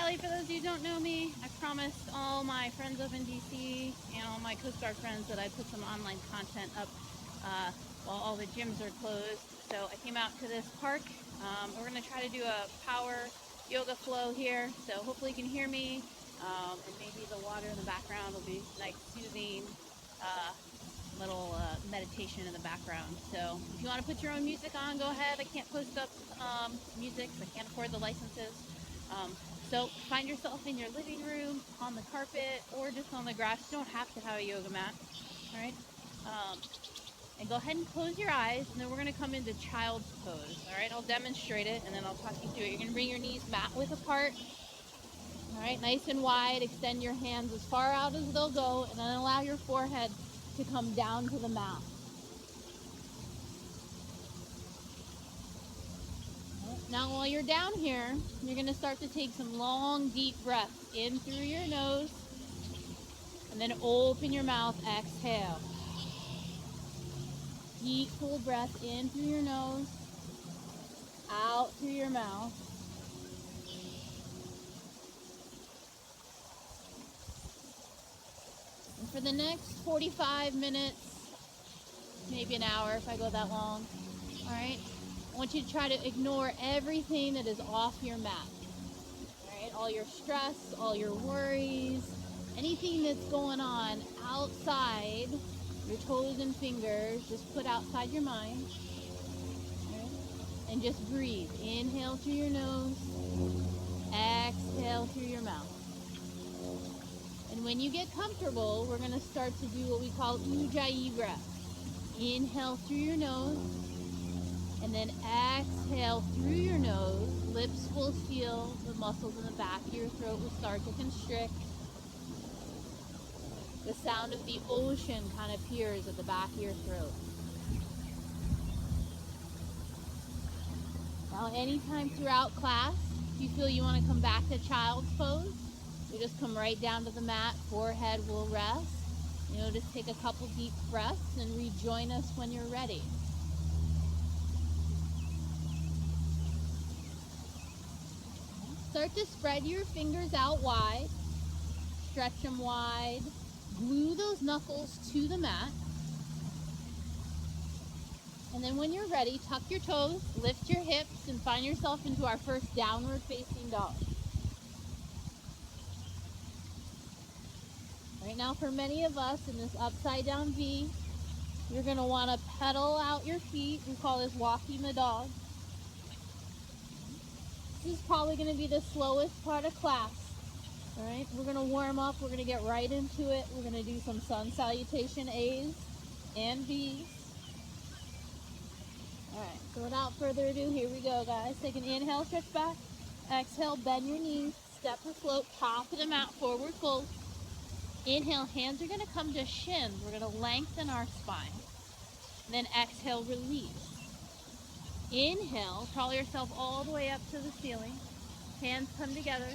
Kelly, for those of you who don't know me. I promised all my friends up in DC and all my Coast Guard friends that I'd put some online content up while all the gyms are closed. So I came out to this park. We're going to try to do a power yoga flow here. So hopefully you can hear me. And maybe the water in the background will be nice, soothing, little meditation in the background. So if you want to put your own music on, go ahead. I can't post up music because I can't afford the licenses. Um, so find yourself in your living room, on the carpet, or just on the grass. You don't have to have a yoga mat. All right. Um, and go ahead and close your eyes, and then we're going to come into child's pose. All right. I'll demonstrate it, and then I'll talk you through it. You're going to bring your knees mat width apart. All right, nice and wide. Extend your hands as far out as they'll go, and then allow your forehead to come down to the mat. Now, while you're down here, you're going to start to take some long, deep breaths in through your nose, and then open your mouth, exhale. Deep, full breath in through your nose, out through your mouth. And for the next 45 minutes, maybe an hour if I go that long, all right, I want you to try to ignore everything that is off your mat. All right, all your stress, all your worries, anything that's going on outside your toes and fingers, just put outside your mind. All right? And just breathe. Inhale through your nose, exhale through your mouth. And when you get comfortable, we're going to start to do what we call ujjayi breath. Inhale through your nose, and then exhale through your nose. Lips will seal, the muscles in the back of your throat will start to constrict. The sound of the ocean kind of appears at the back of your throat. Now, anytime throughout class, if you feel you want to come back to child's pose, you just come right down to the mat, forehead will rest. Just take a couple deep breaths and rejoin us when you're ready. Start to spread your fingers out wide, stretch them wide, glue those knuckles to the mat. And then when you're ready, tuck your toes, lift your hips, and find yourself into our first downward facing dog. Right now, for many of us in this upside down V, you're going to want to pedal out your feet. We call this walking the dog. This is probably going to be the slowest part of class. All right, we're going to warm up. We're going to get right into it. We're going to do some sun salutation A's and B's. All right, so without further ado, here we go, guys. Take an inhale, stretch back. Exhale, bend your knees. Step or float, top of the mat, forward fold. Inhale, hands are going to come to shins. We're going to lengthen our spine. And then exhale, release. Inhale, crawl yourself all the way up to the ceiling. Hands come together,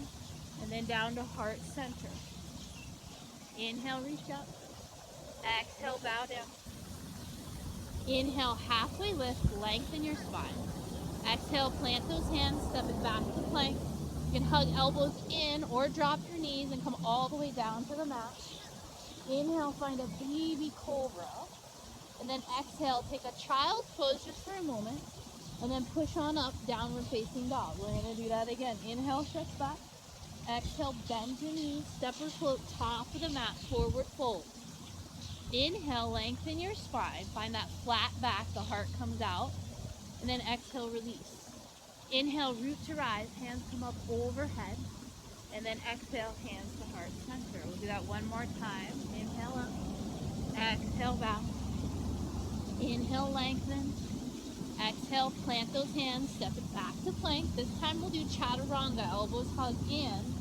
and then down to heart center. Inhale, reach up. Exhale, bow down. Inhale, halfway lift, lengthen your spine. Exhale, plant those hands, step it back to plank. You can hug elbows in or drop your knees and come all the way down to the mat. Inhale, find a baby cobra. And then exhale, take a child's pose just for a moment. And then push on up, downward facing dog. We're going to do that again. Inhale, stretch back. Exhale, bend your knees, step or float, top of the mat, forward fold. Inhale, lengthen your spine. Find that flat back, the heart comes out. And then exhale, release. Inhale, root to rise, hands come up overhead. And then exhale, hands to heart center. We'll do that one more time. Inhale up. Exhale, bow. Inhale, lengthen. Exhale, plant those hands, step it back to plank. This time we'll do chaturanga, elbows hug in.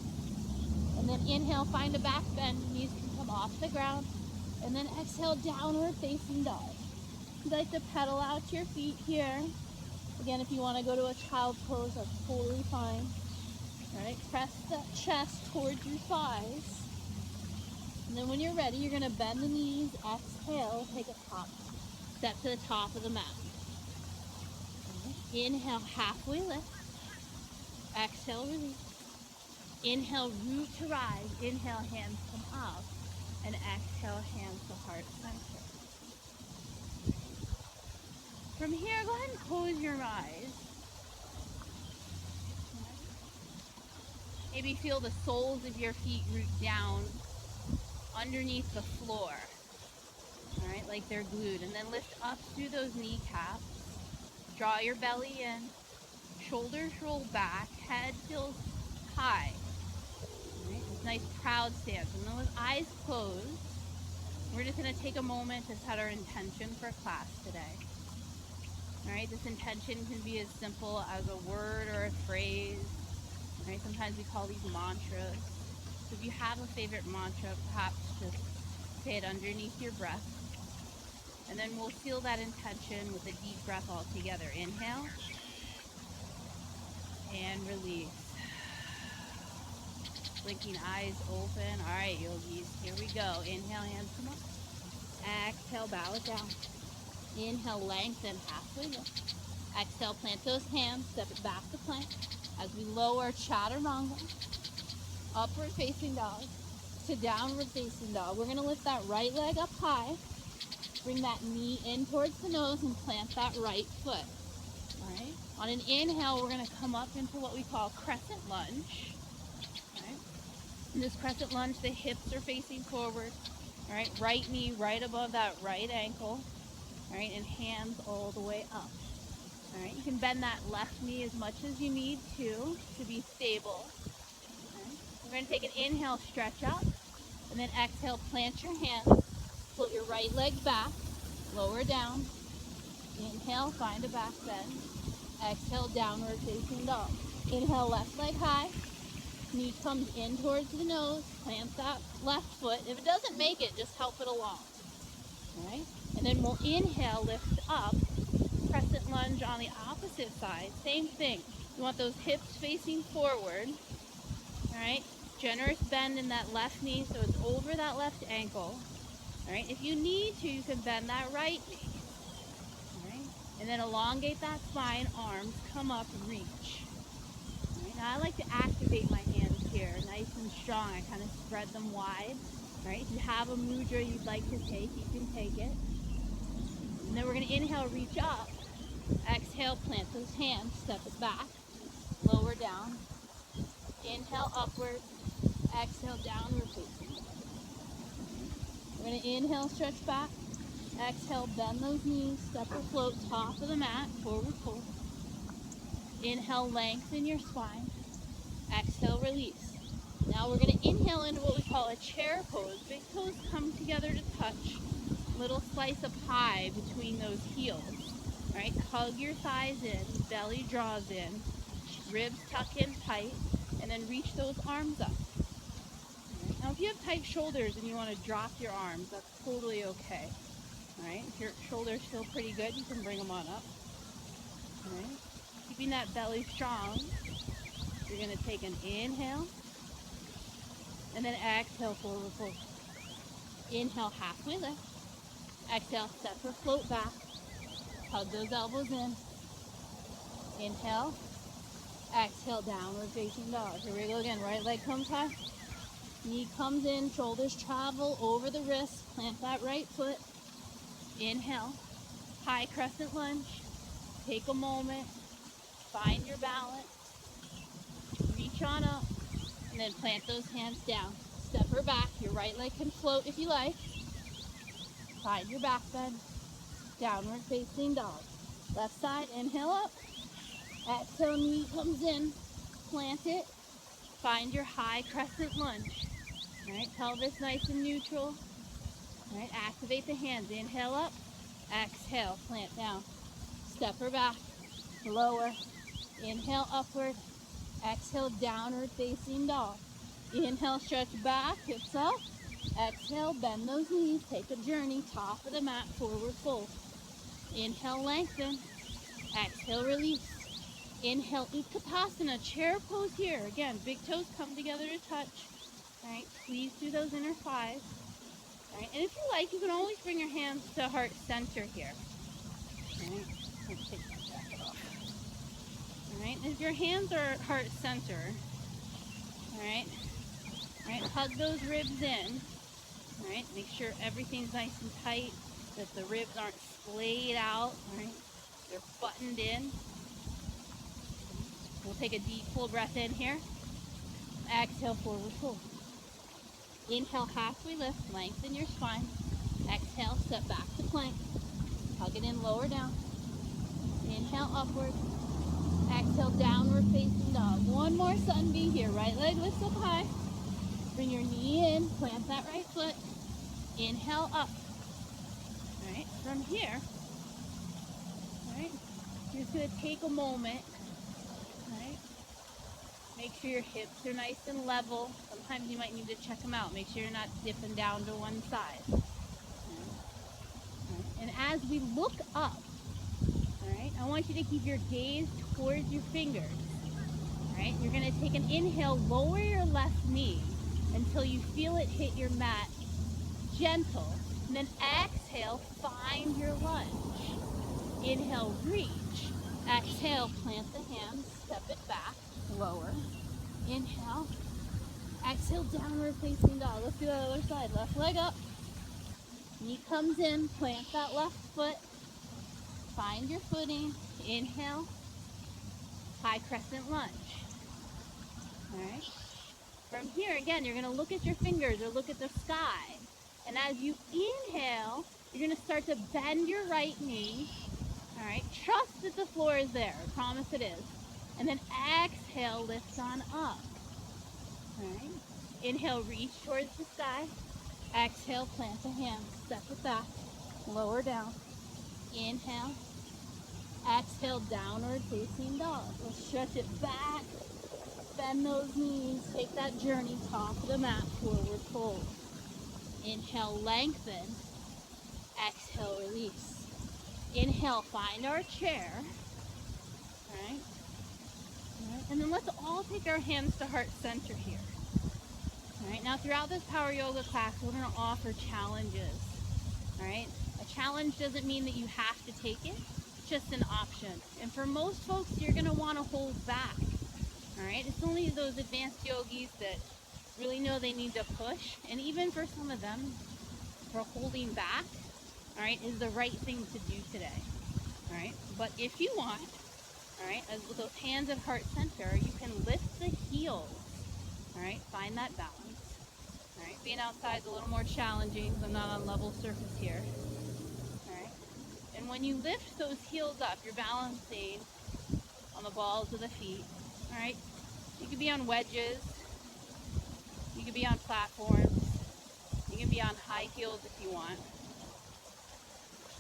And then inhale, find a back bend, knees can come off the ground. And then exhale, downward facing dog. If you'd like to pedal out your feet here. Again, if you want to go to a child's pose, that's totally fine. All right, press the chest towards your thighs. And then when you're ready, you're going to bend the knees, exhale, take a top. Step to the top of the mat. Inhale, halfway lift. Exhale, release. Inhale, root to rise. Inhale, hands come up. And exhale, hands to heart center. From here, go ahead and close your eyes. Maybe feel the soles of your feet root down underneath the floor. All right, like they're glued. And then lift up through those kneecaps. Draw your belly in. Shoulders roll back. Head feels high. All right, this nice proud stance. And then with eyes closed, we're just going to take a moment to set our intention for class today. All right, this intention can be as simple as a word or a phrase. All right, sometimes we call these mantras. So if you have a favorite mantra, perhaps just say it underneath your breath. And then we'll seal that intention with a deep breath all together. Inhale and release. Blinking eyes open. All right, yogis, here we go. Inhale, hands come up. Exhale, bow it down. Inhale, lengthen halfway lift. Exhale, plant those hands, step it back to plank. As we lower chaturanga, upward facing dog to downward facing dog. We're gonna lift that right leg up high. Bring that knee in towards the nose and plant that right foot. All right. On an inhale, we're gonna come up into what we call crescent lunge. All right. In this crescent lunge, the hips are facing forward. All right. Right knee right above that right ankle. All right. And hands all the way up. All right. You can bend that left knee as much as you need to be stable. All right. We're gonna take an inhale, stretch up, and then exhale, plant your hands. Float your right leg back, lower down. Inhale, find a back bend. Exhale, downward facing dog. Inhale, left leg high. Knee comes in towards the nose. Plant that left foot. If it doesn't make it, just help it along. All right? And then we'll inhale, lift up. Crescent lunge on the opposite side. Same thing. You want those hips facing forward. All right? Generous bend in that left knee so it's over that left ankle. All right? If you need to, you can bend that right knee. All right? And then elongate that spine, arms come up, reach. All right? Now I like to activate my hands here, nice and strong. I kind of spread them wide. All right? If you have a mudra you'd like to take, you can take it. And then we're going to inhale, reach up. Exhale, plant those hands, step it back, lower down. Inhale, upward. Exhale, downward facing. We're going to inhale, stretch back. Exhale, bend those knees, step or float, top of the mat, forward fold. Inhale, lengthen your spine. Exhale, release. Now we're going to inhale into what we call a chair pose. Big toes come together to touch. Little slice of pie between those heels. All right, hug your thighs in, belly draws in, ribs tuck in tight, and then reach those arms up. Now, if you have tight shoulders and you want to drop your arms, that's totally okay. All right, if your shoulders feel pretty good, you can bring them on up. All right, keeping that belly strong, you're going to take an inhale, and then exhale, forward fold. Inhale, halfway lift. Exhale, step or float back. Hug those elbows in. Inhale. Exhale, downward facing dog. Here we go again. Right leg comes high. Knee comes in. Shoulders travel over the wrist. Plant that right foot. Inhale. High crescent lunge. Take a moment. Find your balance. Reach on up. And then plant those hands down. Step her back. Your right leg can float if you like. Find your back bend. Downward facing dog. Left side. Inhale up. Exhale, knee comes in, plant it, find your high crescent lunge. All right, pelvis nice and neutral. All right, activate the hands. Inhale up, exhale, plant down. Step her back, lower. Inhale, upward. Exhale, downward facing dog. Inhale, stretch back, hips up. Exhale, bend those knees. Take a journey, top of the mat, forward fold. Inhale, lengthen. Exhale, release. Inhale, Utkatasana, chair pose here. Again, big toes come together to touch. All right, squeeze through those inner thighs. All right, and if you like, you can always bring your hands to heart center here. All right, let's take that jacket off. All right, and if your hands are at heart center, all All right. All right. Hug those ribs in. All right. Make sure everything's nice and tight, that the ribs aren't splayed out. All right. They're buttoned in. We'll take a deep full breath in here. Exhale, forward fold. Inhale, halfway lift, lengthen your spine. Exhale, step back to plank. Hug it in, lower down. Inhale, upward. Exhale, downward facing dog. One more sun B here. Right leg lifts up high. Bring your knee in, plant that right foot. Inhale, up. All right, from here, all right, you're just gonna take a moment, all right? Make sure your hips are nice and level. Sometimes you might need to check them out. Make sure you're not dipping down to one side. All right. And as we look up, all right, I want you to keep your gaze towards your fingers. All right, you're gonna take an inhale, lower your left knee until you feel it hit your mat, gentle. And then exhale, find your lunge. Inhale, reach. Exhale, plant the hands, step it back, lower. Inhale. Exhale, downward facing dog. Let's do the other side. Left leg up. Knee comes in, plant that left foot. Find your footing. Inhale. High crescent lunge. All right. From here, again, you're going to look at your fingers or look at the sky. And as you inhale, you're going to start to bend your right knee. All right. Trust that the floor is there. I promise it is. And then exhale, lift on up. All right. Inhale, reach towards the sky. Exhale, plant the hands. Step it back. Lower down. Inhale. Exhale, downward facing dog. We'll stretch it back. Bend those knees. Take that journey, top of the mat, forward fold. Inhale, lengthen. Exhale, release. Inhale, find our chair. All right. All right. And then let's all take our hands to heart center here. All right. Now, throughout this power yoga class, we're going to offer challenges. All right. A challenge doesn't mean that you have to take it. It's just an option. And for most folks, you're going to want to hold back. All right. It's only those advanced yogis that really know they need to push. And even for some of them, for holding back, all right, is the right thing to do today. All right. But if you want, all right, as with those hands at heart center, you can lift the heels. All right. Find that balance. All right. Being outside is a little more challenging because I'm not on level surface here. All right. And when you lift those heels up, you're balancing on the balls of the feet. All right. You could be on wedges. You could be on platforms. You can be on high heels if you want.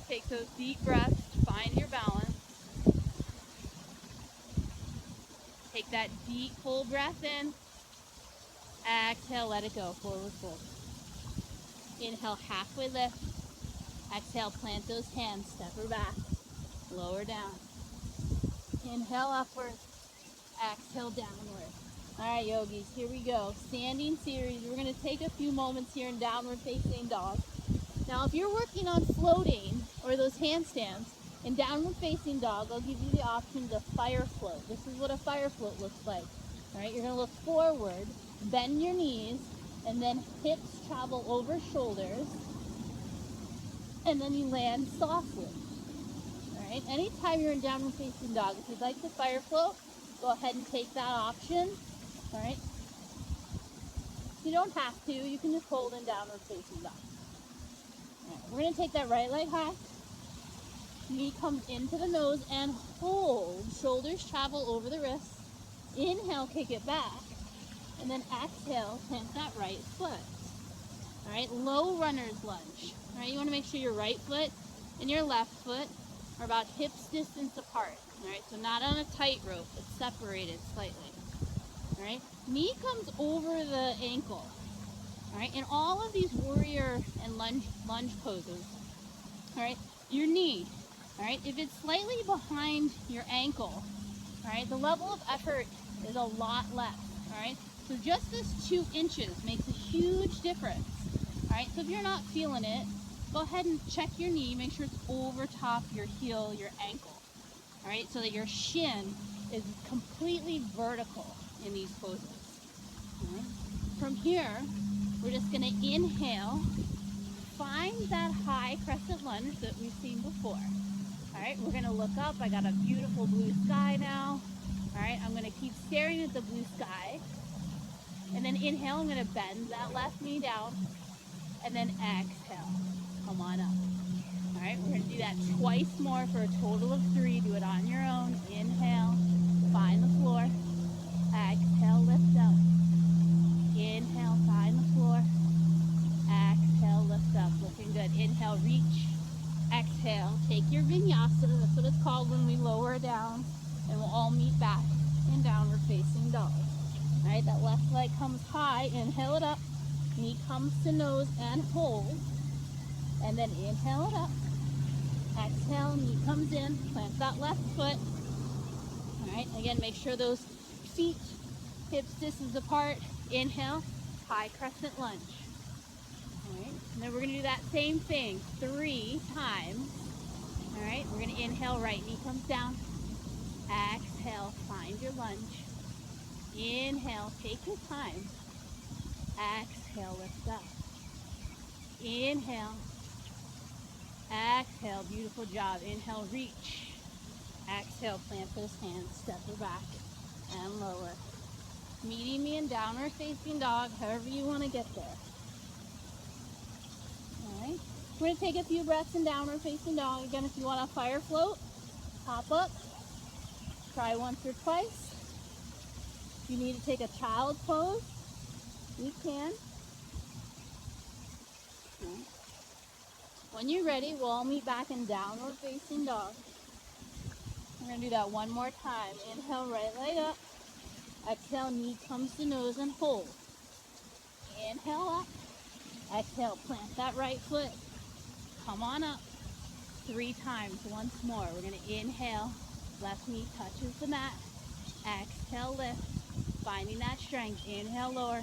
Take those deep breaths. Find your balance. Take that deep, full breath in. Exhale, let it go. Forward fold. Inhale, halfway lift. Exhale, plant those hands. Step her back. Lower down. Inhale, upward. Exhale, downward. All right, yogis, here we go. Standing series. We're going to take a few moments here in downward facing dog. Now, if you're working on floating or those handstands, in downward facing dog, I'll give you the option to fire float. This is what a fire float looks like. All right, you're going to look forward, bend your knees, and then hips travel over shoulders, and then you land softly. All right, anytime you're in downward facing dog, if you'd like to fire float, go ahead and take that option. All right, you don't have to. You can just hold in downward facing dog. All right, we're going to take that right leg high. Knee comes into the nose and hold. Shoulders travel over the wrists. Inhale, kick it back. And then exhale, plant that right foot. All right, low runner's lunge. All right, you want to make sure your right foot and your left foot are about hips distance apart. All right, so not on a tightrope, but separated slightly. All right, knee comes over the ankle. All right, in all of these warrior and lunge poses, all right, your knee, all right, if it's slightly behind your ankle, all right, the level of effort is a lot less. All right, so just this 2 inches makes a huge difference. All right, so if you're not feeling it, go ahead and check your knee, make sure it's over top your heel, your ankle. All right, so that your shin is completely vertical in these poses. Right. From here, we're just going to inhale, find that high crescent lunge that we've seen before. All right, we're going to look up. I got a beautiful blue sky now. All right, I'm going to keep staring at the blue sky. And then inhale, I'm going to bend that left knee down. And then exhale, come on up. All right, we're going to do that twice more for a total of 3. Do it on your own. Inhale, find the floor. Exhale, lift up. Inhale, find the floor. Exhale, lift up. Looking good. Inhale, reach. Exhale, take your vinyasa. That's what it's called when we lower down. And we'll all meet back in downward facing dog. All right, that left leg comes high. Inhale it up. Knee comes to nose and hold. And then inhale it up. Exhale, knee comes in. Plant that left foot. All right, again, make sure those feet, hips distance apart. Inhale, high crescent lunge. All right, and then we're gonna do that same thing 3 times. All right, we're gonna inhale, right knee comes down. Exhale, find your lunge. Inhale, take your time. Exhale, lift up. Inhale. Exhale, beautiful job. Inhale, reach. Exhale, plant those hands, step her back and lower. Meeting me in downward facing dog, however you want to get there. All right, we're going to take a few breaths in downward facing dog. Again, if you want to fire float, hop up, try once or twice. If you need to take a child's pose, you can. All right. When you're ready, we'll all meet back in downward facing dog. We're going to do that one more time. Inhale, right leg up. Exhale, knee comes to nose and hold. Inhale up. Exhale, plant that right foot. Come on up. 3 times, once more. We're going to inhale. Left knee touches the mat. Exhale, lift. Finding that strength. Inhale, lower.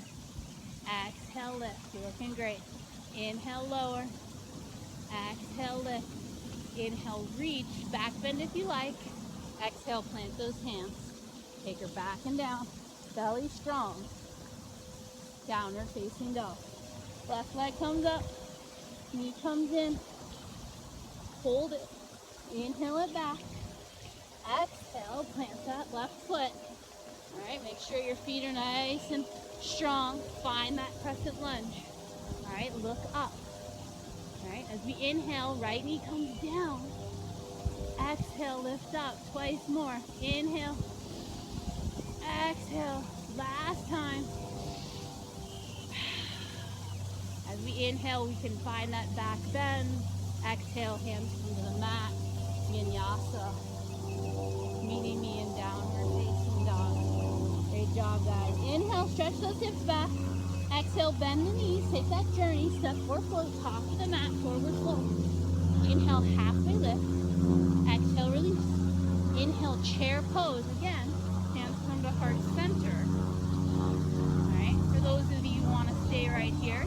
Exhale, lift. You're looking great. Inhale, lower. Exhale, lift. Inhale, reach. Back bend if you like. Exhale, plant those hands. Take her back and down. Belly strong. Downward facing dog. Left leg comes up. Knee comes in. Hold it. Inhale it back. Exhale, plant that left foot. All right, make sure your feet are nice and strong. Find that crescent lunge. All right, look up. All right, as we inhale, right knee comes down. Exhale, lift up. Twice more. Inhale. Exhale. Last time. As we inhale, we can find that back bend. Exhale, hands come to the mat. Vinyasa. Meeting me in downward facing dog. Great job, guys. Inhale, stretch those hips back. Exhale, bend the knees. Take that journey. Step or float. Top of the mat. Forward fold. Inhale, halfway lift. Exhale, release. Inhale, chair pose. Again, hands come to heart center. All right. For those of you who want to stay right here,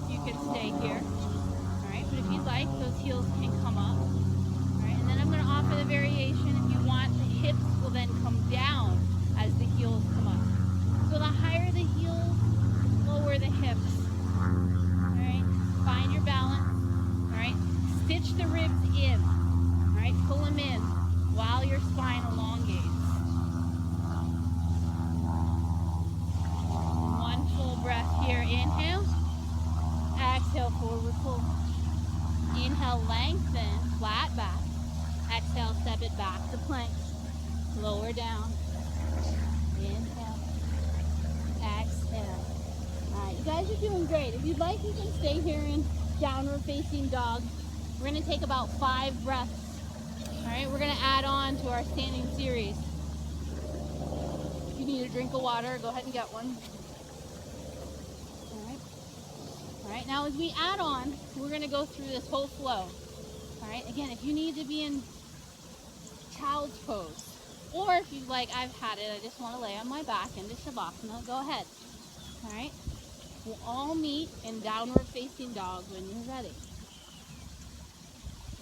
you can stay here. All right. But if you'd like, those heels can come up. All right. And then I'm going to offer the variation. If you want, the hips will then come down as the heels come up. So the higher the heels, lower the hips. All right. Find your balance. All right. Stitch the ribs in. All right. Pull them in while your spine elongates. One full breath here. Inhale. Exhale, forward fold. Inhale, lengthen, flat back. Exhale, step it back to plank. Lower down. Inhale. Exhale. All right, you guys are doing great. If you'd like, you can stay here in downward facing dog. We're going to take about 5 breaths. All right, we're going to add on to our standing series. If you need a drink of water, go ahead and get one. All right, now as we add on, we're going to go through this whole flow. All right, again, if you need to be in child's pose, or if you like, I've had it, I just want to lay on my back into Shavasana, go ahead. All right, we'll all meet in downward facing dog when you're ready.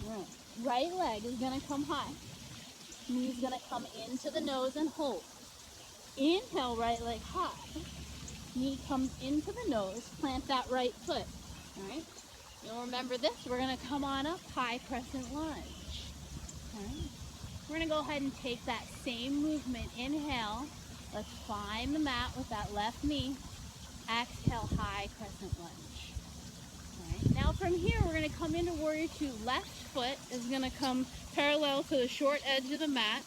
All right, right leg is going to come high. Knee is going to come into the nose and hold. Inhale, right leg high. Knee comes into the nose, plant that right foot. All right. You'll remember this. We're going to come on up, high crescent lunge. All right. We're going to go ahead and take that same movement. Inhale. Let's find the mat with that left knee. Exhale, high crescent lunge. All right. Now from here, we're going to come into warrior two. Left foot is going to come parallel to the short edge of the mat.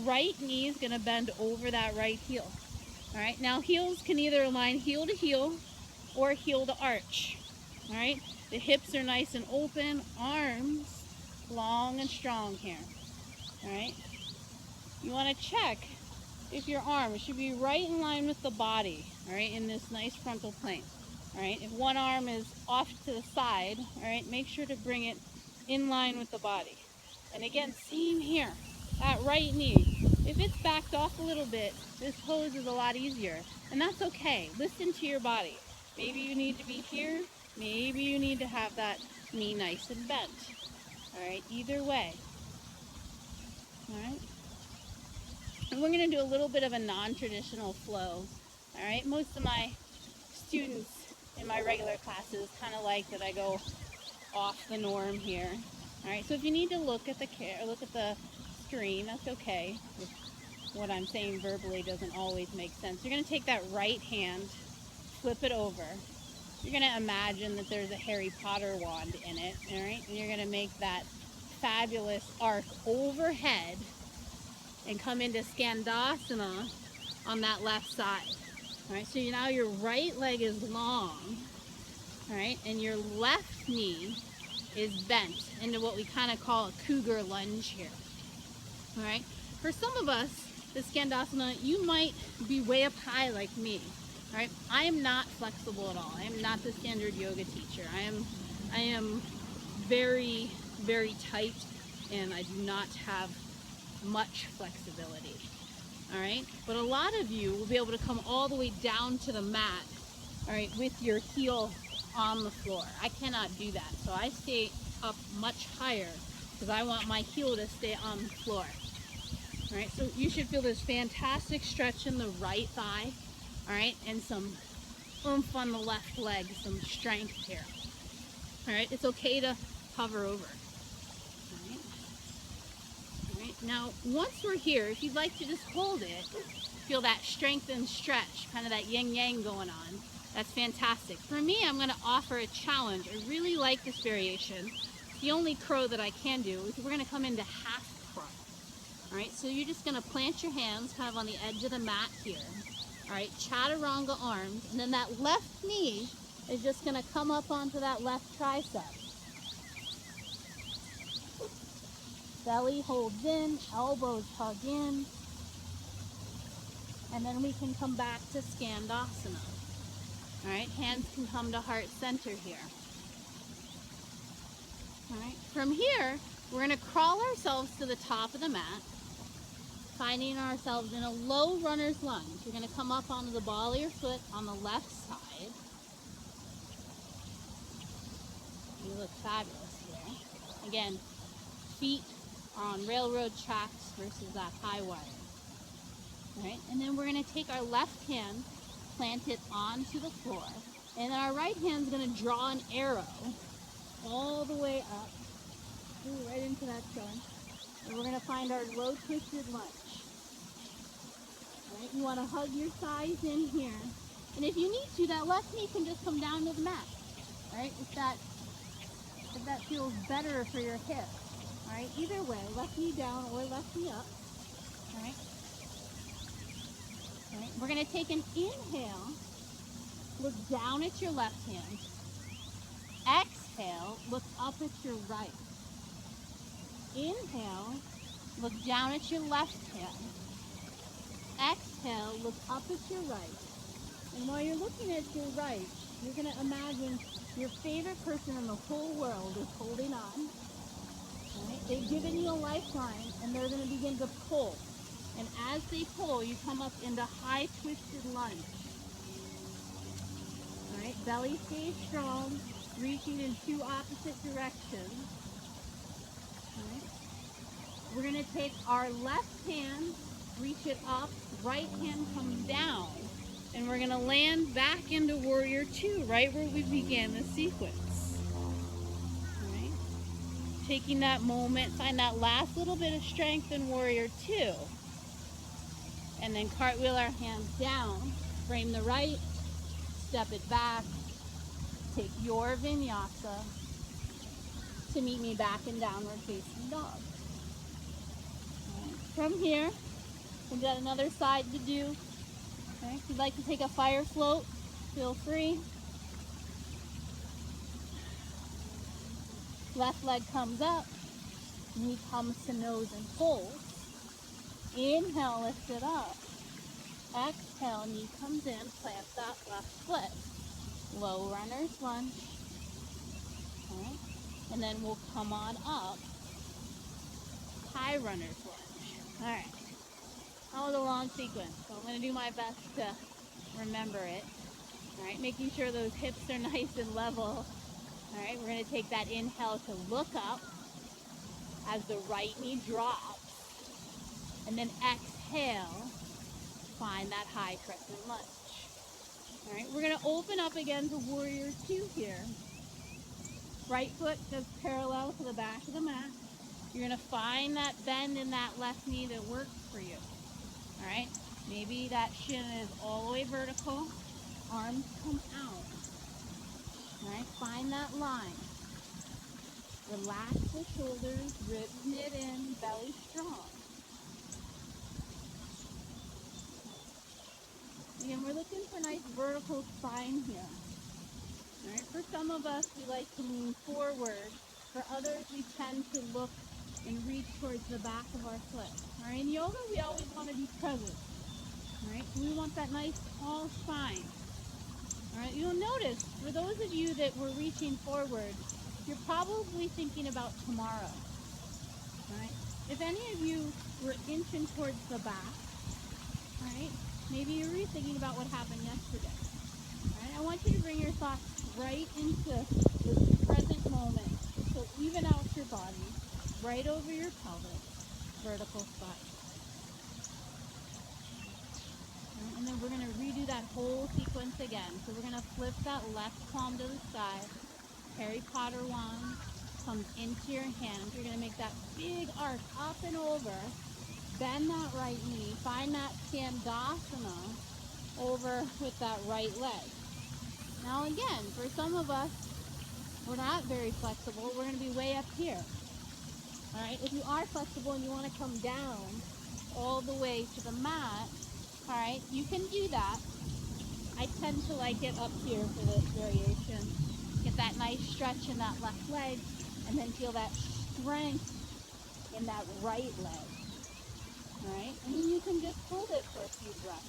Right knee is going to bend over that right heel. All right. Now heels can either align heel to heel or heel to arch. All right. The hips are nice and open. Arms long and strong here. All right. You want to check if your arm should be right in line with the body, all right, in this nice frontal plane. All right, if one arm is off to the side, all right, make sure to bring it in line with the body. And again, same here, that right knee. If it's backed off a little bit, this pose is a lot easier, and that's okay. Listen to your body. Maybe you need to be here, maybe you need to have that knee nice and bent. All right, either way. All right. And we're going to do a little bit of a non-traditional flow. All right, most of my students in my regular classes kind of like that I go off the norm here. All right, so if you need to look at the screen, that's okay. If what I'm saying verbally doesn't always make sense. You're going to take that right hand, flip it over. You're going to imagine that there's a Harry Potter wand in it, all right? And you're going to make that fabulous arc overhead and come into Skandasana on that left side. All right, so now your right leg is long, all right, and your left knee is bent into what we kind of call a cougar lunge here. All right, for some of us, the Skandasana, you might be way up high like me. All right, I am not flexible at all. I am not the standard yoga teacher. I am very, very tight, and I do not have much flexibility. All right, but a lot of you will be able to come all the way down to the mat, all right, with your heel on the floor. I cannot do that, so I stay up much higher because I want my heel to stay on the floor. All right, so you should feel this fantastic stretch in the right thigh, all right, and some oomph on the left leg, some strength here. All right, it's okay to hover over. Now, once we're here, if you'd like to just hold it, feel that strength and stretch, kind of that yin-yang going on, that's fantastic. For me, I'm going to offer a challenge. I really like this variation. It's the only crow that I can do. We're going to come into half crow. All right, so you're just going to plant your hands kind of on the edge of the mat here. All right, chaturanga arms, and then that left knee is just going to come up onto that left tricep. Belly holds in, elbows hug in, and then we can come back to Skandasana. All right, hands can come to heart center here. All right, from here, we're going to crawl ourselves to the top of the mat, finding ourselves in a low runner's lunge. You're going to come up onto the ball of your foot on the left side. You look fabulous here. Again, feet on railroad tracks versus that high wire. All right, and then we're going to take our left hand, plant it onto the floor, and then our right hand is going to draw an arrow all the way up, right into that trunk, and we're going to find our low twisted lunge. All right, you want to hug your thighs in here, and if you need to, that left knee can just come down to the mat. All right, if that feels better for your hip. All right, either way, left knee down or left knee up. All right. All right, we're going to take an inhale, look down at your left hand. Exhale, look up at your right. Inhale, look down at your left hand. Exhale, look up at your right. And while you're looking at your right, you're going to imagine your favorite person in the whole world is holding on. Right? They've given you a lifeline, and they're going to begin to pull. And as they pull, you come up into high twisted lunge. All right, belly stays strong, reaching in two opposite directions. All right. We're going to take our left hand, reach it up, right hand comes down, and we're we're gonna land back into Warrior Two, right where we began the sequence. All right? Taking that moment, find that last little bit of strength in Warrior Two. And then cartwheel our hands down, frame the right, step it back, take your vinyasa to meet me back in downward facing dog. Right. From here, we've got another side to do. Okay. If you'd like to take a fire float, feel free. Left leg comes up, knee comes to nose and pulls. Inhale, lift it up. Exhale, knee comes in, plant that left foot. Low runner's lunge. Okay. And then we'll come on up. High runner's lunge. All right. That was a long sequence, so I'm going to do my best to remember it. All right, making sure those hips are nice and level. All right, we're going to take that inhale to look up as the right knee drops. And then exhale, find that high crescent lunge. All right, we're going to open up again to Warrior Two here. Right foot goes parallel to the back of the mat. You're going to find that bend in that left knee that works for you. All right, maybe that shin is all the way vertical, arms come out. All right, find that line. Relax the shoulders, ribs knit in, belly strong. Again, we're looking for nice vertical spine here. All right, for some of us, we like to lean forward. For others, we tend to look and reach towards the back of our foot. All right, in yoga, we always want to be present. All right, so we want that nice tall spine. All right, you'll notice, for those of you that were reaching forward, you're probably thinking about tomorrow. All right, if any of you were inching towards the back, all right, maybe you were thinking about what happened yesterday. All right, I want you to bring your thoughts right into this present moment. So even out your body, right over your pelvis, vertical spine. And then we're going to redo that whole sequence again. So we're going to flip that left palm to the side. Harry Potter wand comes into your hand. You're going to make that big arc up and over. Bend that right knee. Find that Skandasana over with that right leg. Now again, for some of us, we're not very flexible. We're going to be way up here. All right, if you are flexible and you want to come down all the way to the mat, all right, you can do that. I tend to like it up here for this variation. Get that nice stretch in that left leg, and then feel that strength in that right leg. All right, and then you can just hold it for a few breaths.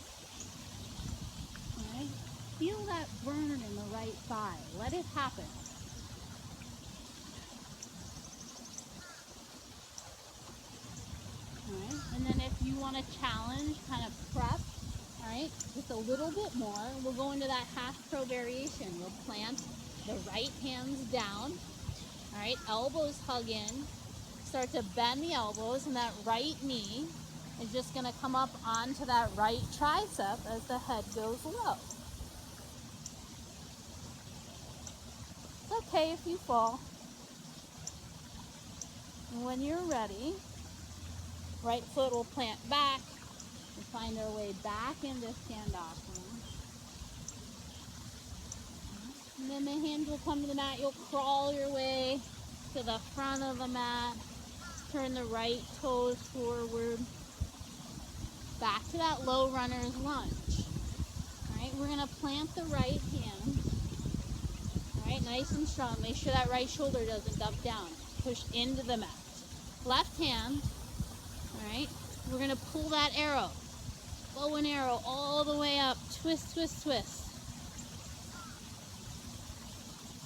All right, feel that burn in the right thigh. Let it happen. All right, and then if you want to challenge, kind of prep, all right, just a little bit more, we'll go into that half crow variation. We'll plant the right hands down, all right, elbows hug in, start to bend the elbows, and that right knee is just going to come up onto that right tricep as the head goes low. It's okay if you fall. And when you're ready, right foot will plant back. We'll find our way back into Skandasana. And then the hands will come to the mat. You'll crawl your way to the front of the mat. Turn the right toes forward. Back to that low runner's lunge. All right, we're going to plant the right hand. All right, nice and strong. Make sure that right shoulder doesn't dump down. Push into the mat. Left hand. All right, we're going to pull that arrow. Bow and arrow all the way up. Twist, twist, twist.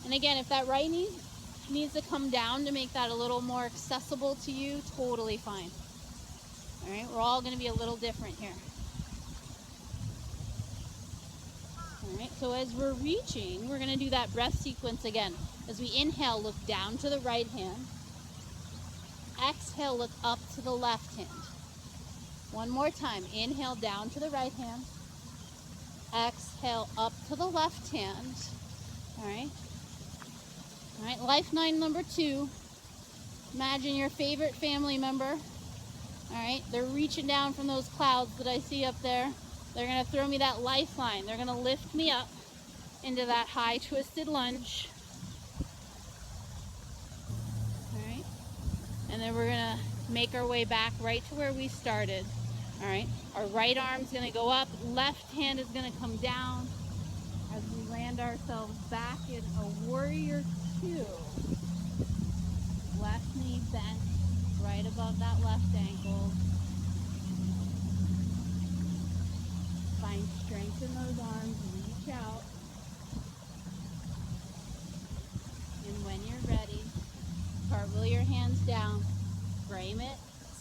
And again, if that right knee needs to come down to make that a little more accessible to you, totally fine. All right, we're all going to be a little different here. All right, so as we're reaching, we're going to do that breath sequence again. As we inhale, look down to the right hand. Exhale, look up to the left hand. One more time. Inhale down to the right hand. Exhale up to the left hand. All right. All right, lifeline number 2. Imagine your favorite family member. All right, they're reaching down from those clouds that I see up there. They're gonna throw me that lifeline. They're gonna lift me up into that high twisted lunge. All right, and then we're gonna make our way back right to where we started. All right, our right arm's gonna go up, left hand is gonna come down as we land ourselves back in a warrior 2. Left knee bent right above that left ankle. Find strength in those arms, reach out. And when you're ready, cartwheel your hands down, frame it,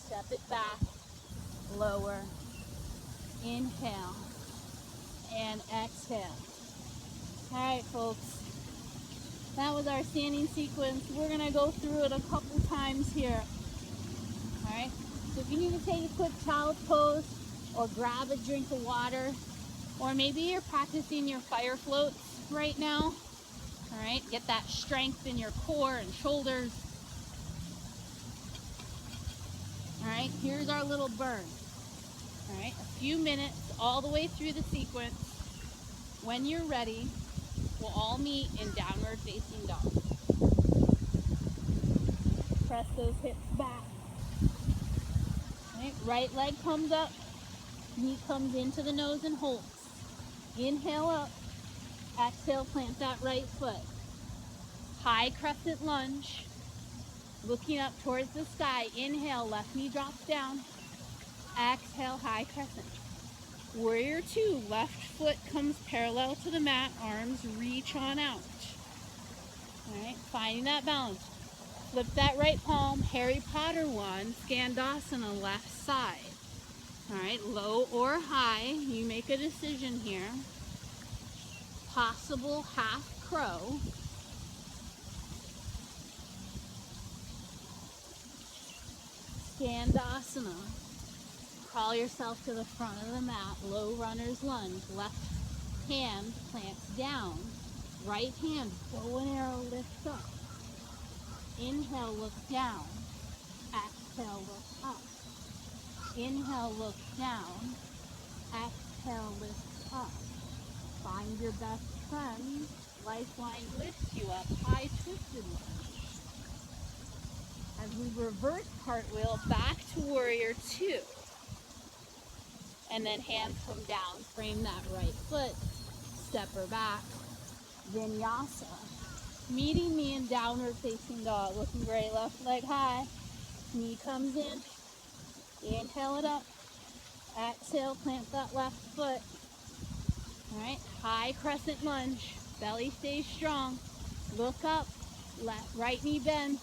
step it back, lower, inhale, and exhale. All right, folks, that was our standing sequence. We're gonna go through it a couple times here. All right, so if you need to take a quick child's pose or grab a drink of water, or maybe you're practicing your fire floats right now. All right, get that strength in your core and shoulders. All right, here's our little burn. All right, a few minutes all the way through the sequence. When you're ready, we'll all meet in downward facing dog. Press those hips back. All right, right leg comes up, knee comes into the nose and holds. Inhale up, exhale, plant that right foot. High crescent lunge, looking up towards the sky. Inhale, left knee drops down. Exhale, high crescent. Warrior 2, left foot comes parallel to the mat, arms reach on out. All right, finding that balance. Flip that right palm, Harry Potter 1, Skandasana, left side. All right, low or high, you make a decision here. Possible half crow. Skandasana. Crawl yourself to the front of the mat, low runner's lunge. Left hand plants down. Right hand, bow and arrow lifts up. Inhale, look down. Exhale, look up. Inhale, look down. Exhale, lift up. Find your best friend. Lifeline lifts you up. High twisted lunge. As we reverse cartwheel back to warrior 2. And then hands come down. Frame that right foot. Step her back. Vinyasa. Meeting me in downward facing dog. Looking great. Left leg high. Knee comes in. Inhale it up. Exhale, plant that left foot. All right, high crescent lunge. Belly stays strong. Look up. Left, right knee bends.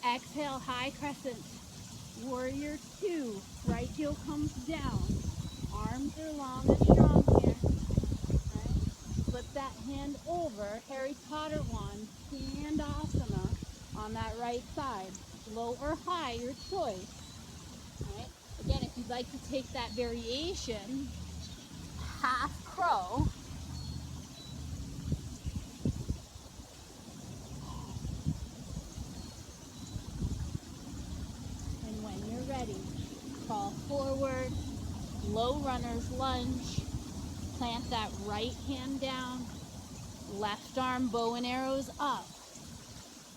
Exhale, high crescent. Warrior 2. Right heel comes down. Arms are long and strong here. All right. Flip that hand over. Harry Potter 1. Skandasana on that right side. Low or high, your choice. All right. Again, if you'd like to take that variation, half crow. And when you're ready, crawl forward, low runner's lunge. Plant that right hand down. Left arm bow and arrows up.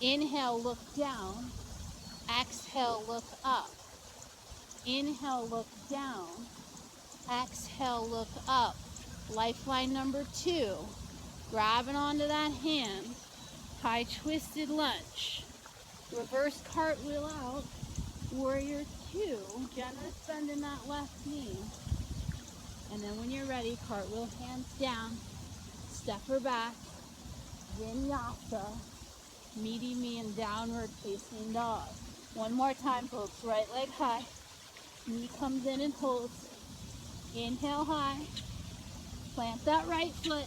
Inhale, look down. Exhale, look up. Inhale, look down. Exhale, look up. Lifeline number 2. Grabbing onto that hand. High twisted lunge. Reverse cartwheel out. Warrior 2. Generous bend in that left knee. And then when you're ready, cartwheel hands down. Step her back. Vinyasa. Meeting me in downward facing dog. One more time, folks. Right leg high. Knee comes in and holds. Inhale high. Plant that right foot.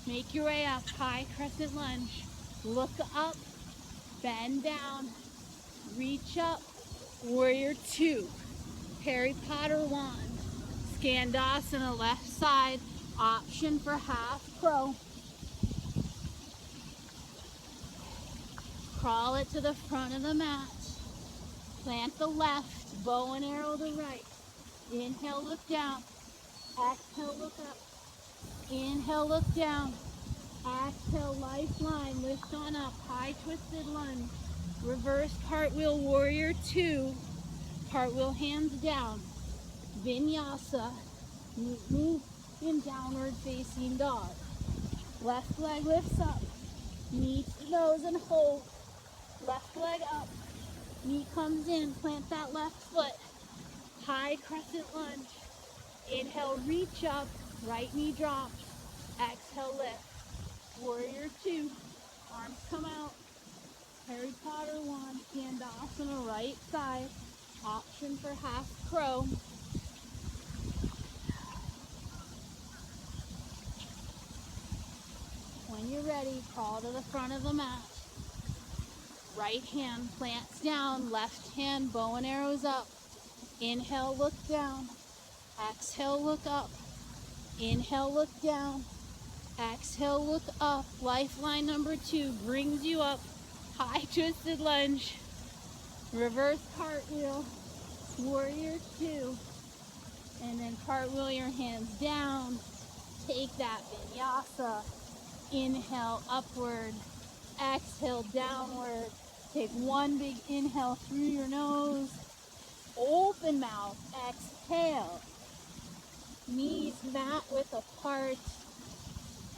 Make your way up. High crescent lunge. Look up. Bend down. Reach up. Warrior 2. Harry Potter 1. Skandasana left side. Option for half crow. Crawl it to the front of the mat. Plant the left, bow and arrow the right. Inhale, look down. Exhale, look up. Inhale, look down. Exhale, lifeline, lift on up. High twisted lunge. Reverse cartwheel, warrior two. Cartwheel, hands down. Vinyasa. Meet me in downward facing dog. Left leg lifts up. Knee to nose and hold. Left leg up. Knee comes in. Plant that left foot. High crescent lunge. Inhale, reach up. Right knee drops. Exhale, lift. Warrior two. Arms come out. Harry Potter one. Handasana, right side. Option for half crow. When you're ready, crawl to the front of the mat. Right hand plants down, left hand bow and arrows up. Inhale, look down. Exhale, look up. Inhale, look down. Exhale, look up. Lifeline number two brings you up. High twisted lunge. Reverse cartwheel. Warrior two. And then cartwheel your hands down. Take that vinyasa. Inhale, upward. Exhale, downward. Take one big inhale through your nose. Open mouth. Exhale. Knees mat width apart.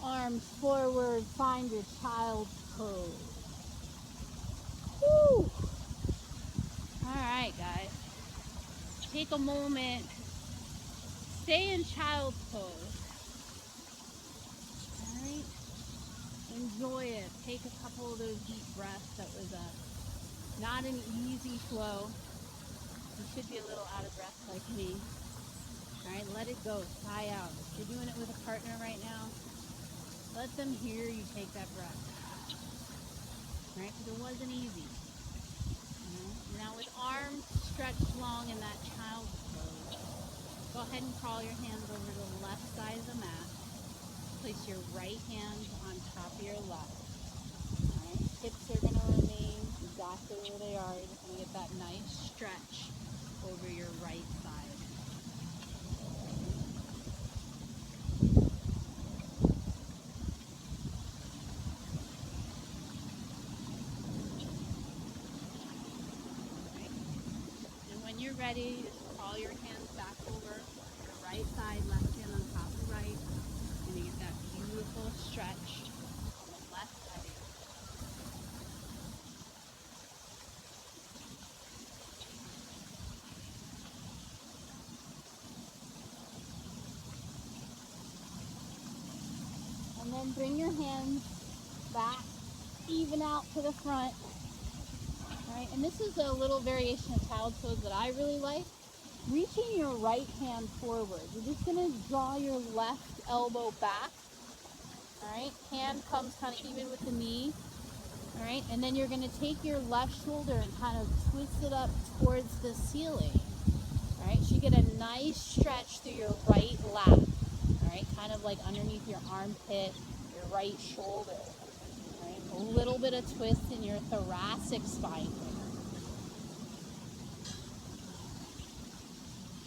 Arms forward. Find your child's pose. Woo! Alright, guys. Take a moment. Stay in child's pose. Alright? Enjoy it. Take a couple of those deep breaths. That was not an easy flow. You should be a little out of breath like me. Alright, let it go. Sigh out. If you're doing it with a partner right now, let them hear you take that breath. Alright, because it wasn't easy. Now with arms stretched long in that child's pose, go ahead and crawl your hands over to the left side of the mat. Place your right hand on top of your left. Alright, hips are going to remain exactly where they are. You're just going to get that nice stretch over your right side. You're ready, just crawl your hands back over the right side, left hand on top of right, and you get that beautiful stretch on the left side. And then bring your hands back, even out to the front. Right, and this is a little variation of child's pose that I really like. Reaching your right hand forward. You're just going to draw your left elbow back. Alright, hand comes kind of even with the knee. Alright, and then you're going to take your left shoulder and kind of twist it up towards the ceiling. Alright, so you get a nice stretch through your right lat. Alright, kind of like underneath your armpit, your right shoulder. A little bit of twist in your thoracic spine.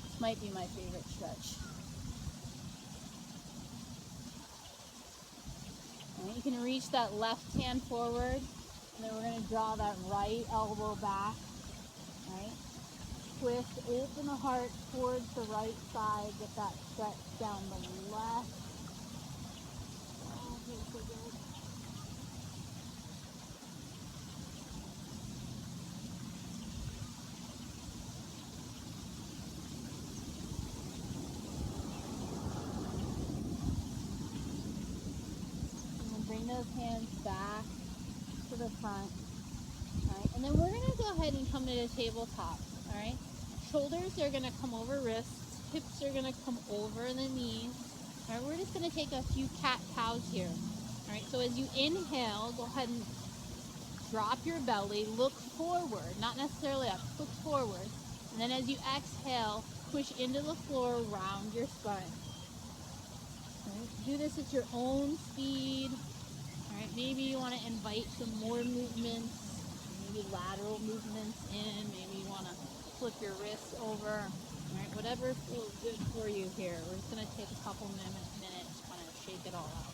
This might be my favorite stretch. And you can reach that left hand forward, and then we're going to draw that right elbow back. Right? Twist, open the heart towards the right side, get that stretch down the left. Oh, feels so good. Bring those hands back to the front. Alright, and then we're going to go ahead and come to the tabletop. Alright, shoulders are going to come over wrists, hips are going to come over the knees. Alright, we're just going to take a few cat-cows here. Alright, so as you inhale, go ahead and drop your belly, look forward, not necessarily up, look forward. And then as you exhale, push into the floor, round your spine. Right? Do this at your own speed. All right, maybe you want to invite some more movements, maybe lateral movements in. Maybe you want to flip your wrists over. All right, whatever feels good for you here. We're just going to take a couple minutes, kind of shake it all out.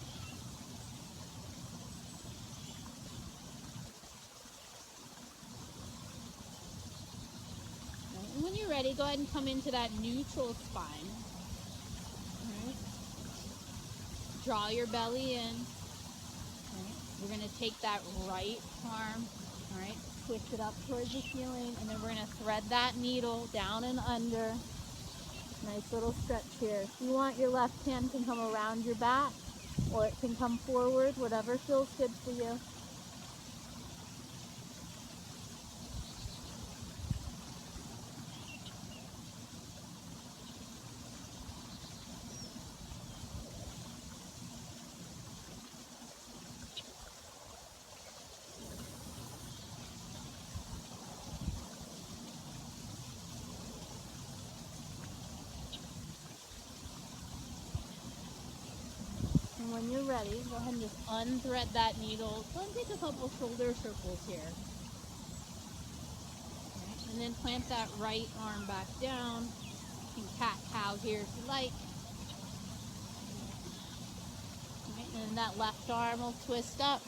All right, and when you're ready, go ahead and come into that neutral spine. All right, draw your belly in. All right, we're going to take that right arm. All right, twist it up towards the ceiling, and then we're going to thread that needle down and under. Nice little stretch here. If you want, your left hand can come around your back, or it can come forward, whatever feels good for you. And when you're ready, go ahead and just unthread that needle. Go ahead and take a couple shoulder circles here. Okay. And then plant that right arm back down. You can cat-cow here if you like. Okay. And then that left arm will twist up.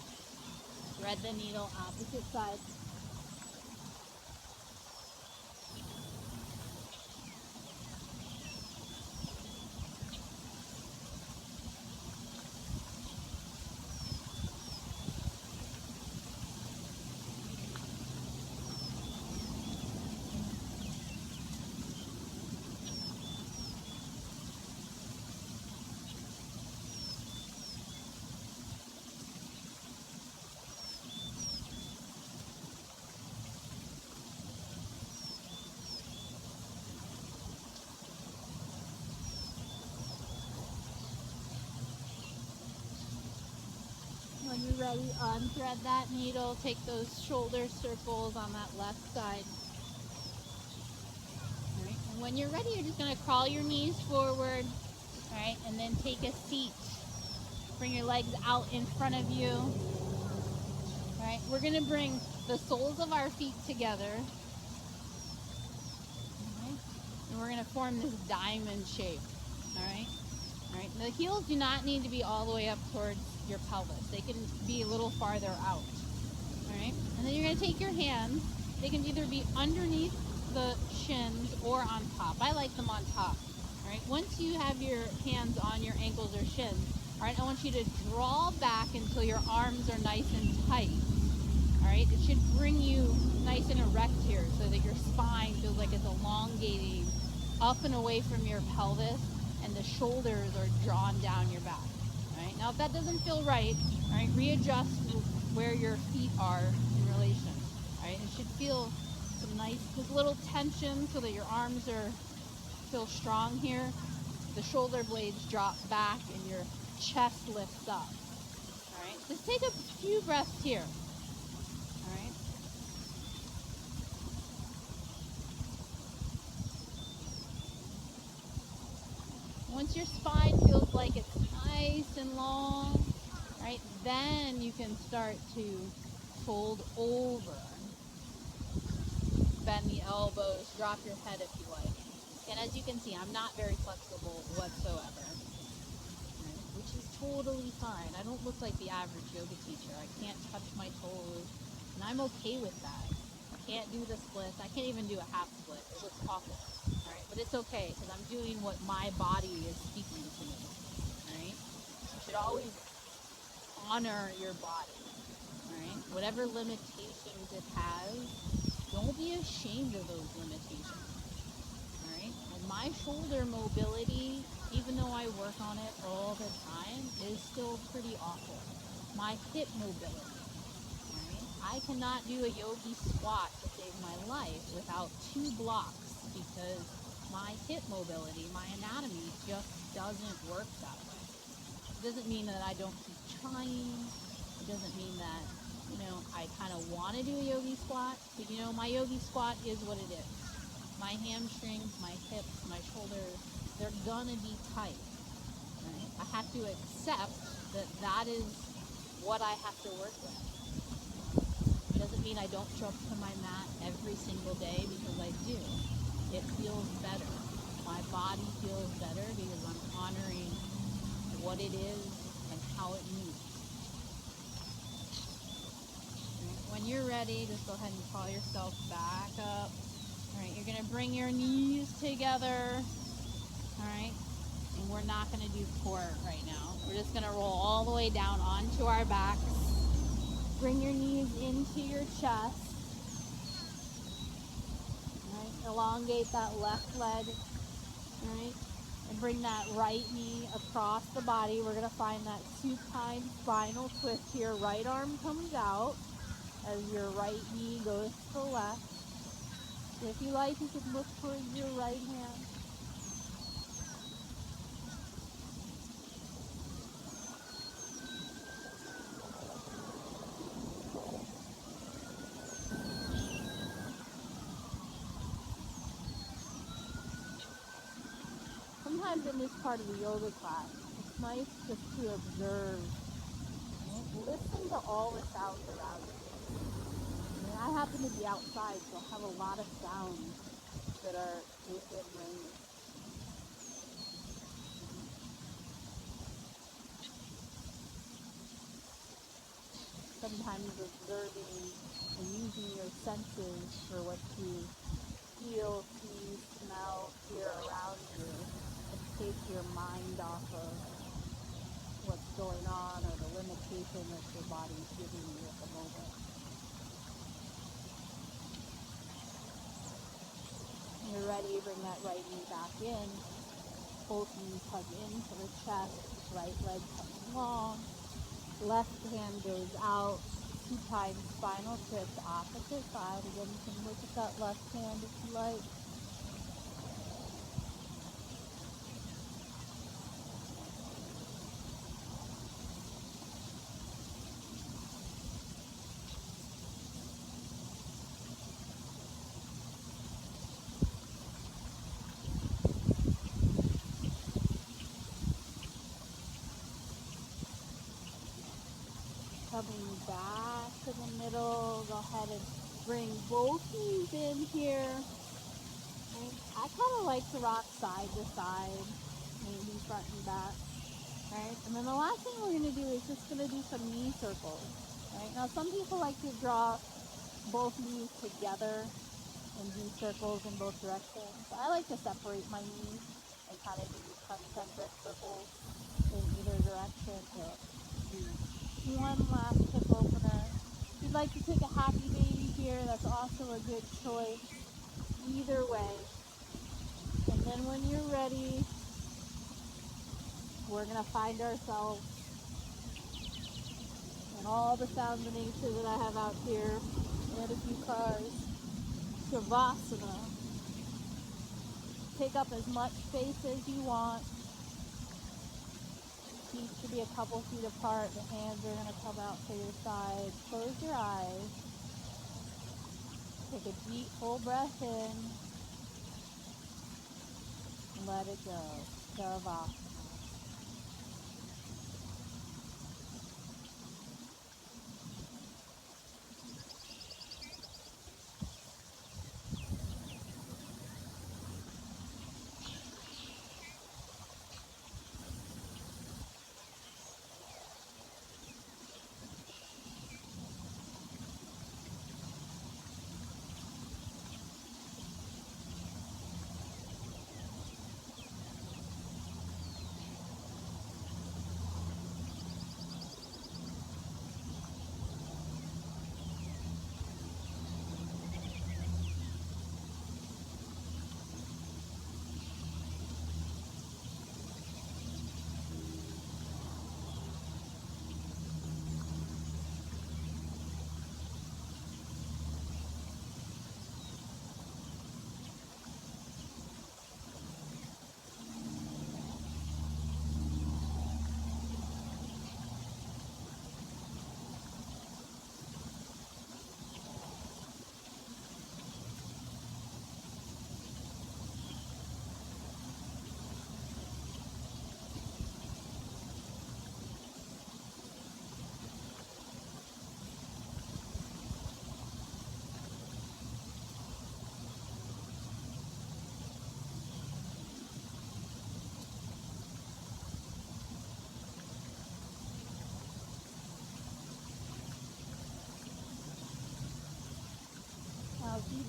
Thread the needle opposite side. When you're ready, unthread that needle. Take those shoulder circles on that left side. All right. And when you're ready, you're just going to crawl your knees forward. All right. And then take a seat. Bring your legs out in front of you. All right. We're going to bring the soles of our feet together. Okay. And we're going to form this diamond shape. All right. All right. The heels do not need to be all the way up towards your pelvis. They can be a little farther out. All right. And then you're going to take your hands. They can either be underneath the shins or on top. I like them on top. All right. Once you have your hands on your ankles or shins, all right, I want you to draw back until your arms are nice and tight. All right. It should bring you nice and erect here so that your spine feels like it's elongating up and away from your pelvis, and the shoulders are drawn down your back. All right. Now, if that doesn't feel right, all right, readjust where your feet are in relation. All right. It should feel some nice, just little tension so that your arms feel strong here. The shoulder blades drop back and your chest lifts up. All right. Just take a few breaths here. All right. Once your spine feels like it's nice and long, right, then you can start to fold over. Bend the elbows, drop your head if you like. And as you can see, I'm not very flexible whatsoever, right, which is totally fine. I don't look like the average yoga teacher. I can't touch my toes, and I'm okay with that. I can't do the splits. I can't even do a half split. It looks awful. All right, but it's okay because I'm doing what my body is speaking to me. All right, you should always honor your body. All right, whatever limitations it has, don't be ashamed of those limitations. All right, and my shoulder mobility, even though I work on it all the time, is still pretty awful. My hip mobility. I cannot do a yogi squat to save my life without 2 blocks because my hip mobility, my anatomy just doesn't work that way. It doesn't mean that I don't keep trying. It doesn't mean that, I kind of want to do a yogi squat, but my yogi squat is what it is. My hamstrings, my hips, my shoulders, they're gonna be tight. Right? I have to accept that that is what I have to work with. It doesn't mean I don't show up to my mat every single day, because I do. It feels better. My body feels better because I'm honoring what it is and how it moves. When you're ready, just go ahead and call yourself back up. All right, you're gonna bring your knees together. All right, and we're not gonna do core right now. We're just gonna roll all the way down onto our backs. Bring your knees into your chest. All right, elongate that left leg. All right, and bring that right knee across the body. We're gonna find that supine spinal twist here. Right arm comes out as your right knee goes to the left. If you like, you can look towards your right hand. Sometimes in this part of the yoga class, it's nice just to observe. Right? Listen to all the sounds around you. I mean, I happen to be outside, so I have a lot of sounds that are within range. Sometimes observing and using your senses for what you feel, see, smell, hear around you, and take your mind off of what's going on or the limitation that your body's giving you at the moment. When you're ready, bring that right knee back in. Both knees hug into the chest. Right leg comes long. Left hand goes out. Supine spinal twist, opposite side. Again, you can look at that left hand if you like. Coming back to the middle. Go ahead and bring both knees in here. Right? I kind of like to rock side to side, maybe front and back. Right? And then the last thing we're going to do is just going to do some knee circles. Right? Now, some people like to draw both knees together and do circles in both directions. I like to separate my knees and kind of do concentric circles in either direction to do one last hip opener. If you'd like to take a happy baby here, that's also a good choice. Either way. And then when you're ready, we're going to find ourselves and all the sounds of nature that I have out here and a few cars. Shavasana. Take up as much space as you want. Feet should be a couple feet apart. The hands are going to come out to your side. Close your eyes. Take a deep, full breath in. And let it go. Shavasana.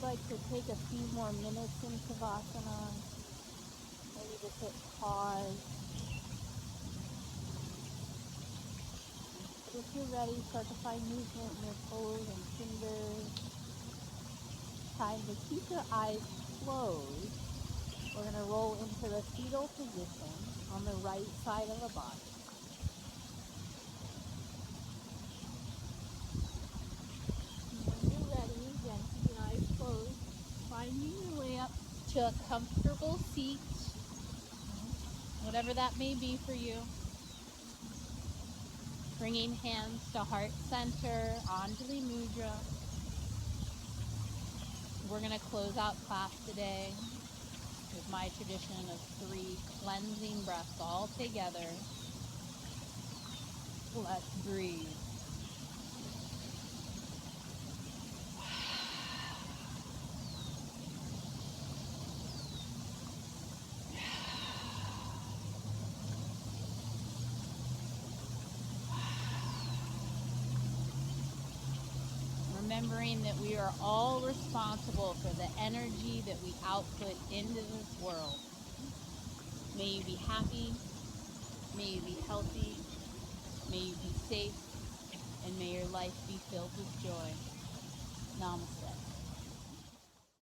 like to take a few more minutes in Savasana, maybe just hit pause. But if you're ready, start to find movement in your toes and fingers. Time to keep your eyes closed. We're going to roll into the fetal position on the right side of the body. And when you're ready, again, keep your eyes closed. Finding your way up to a comfortable seat, whatever that may be for you. Bringing hands to heart center, Anjali Mudra. We're going to close out class today with my tradition of 3 cleansing breaths all together. Let's breathe. Remembering that we are all responsible for the energy that we output into this world. May you be happy, may you be healthy, may you be safe, and may your life be filled with joy. Namaste.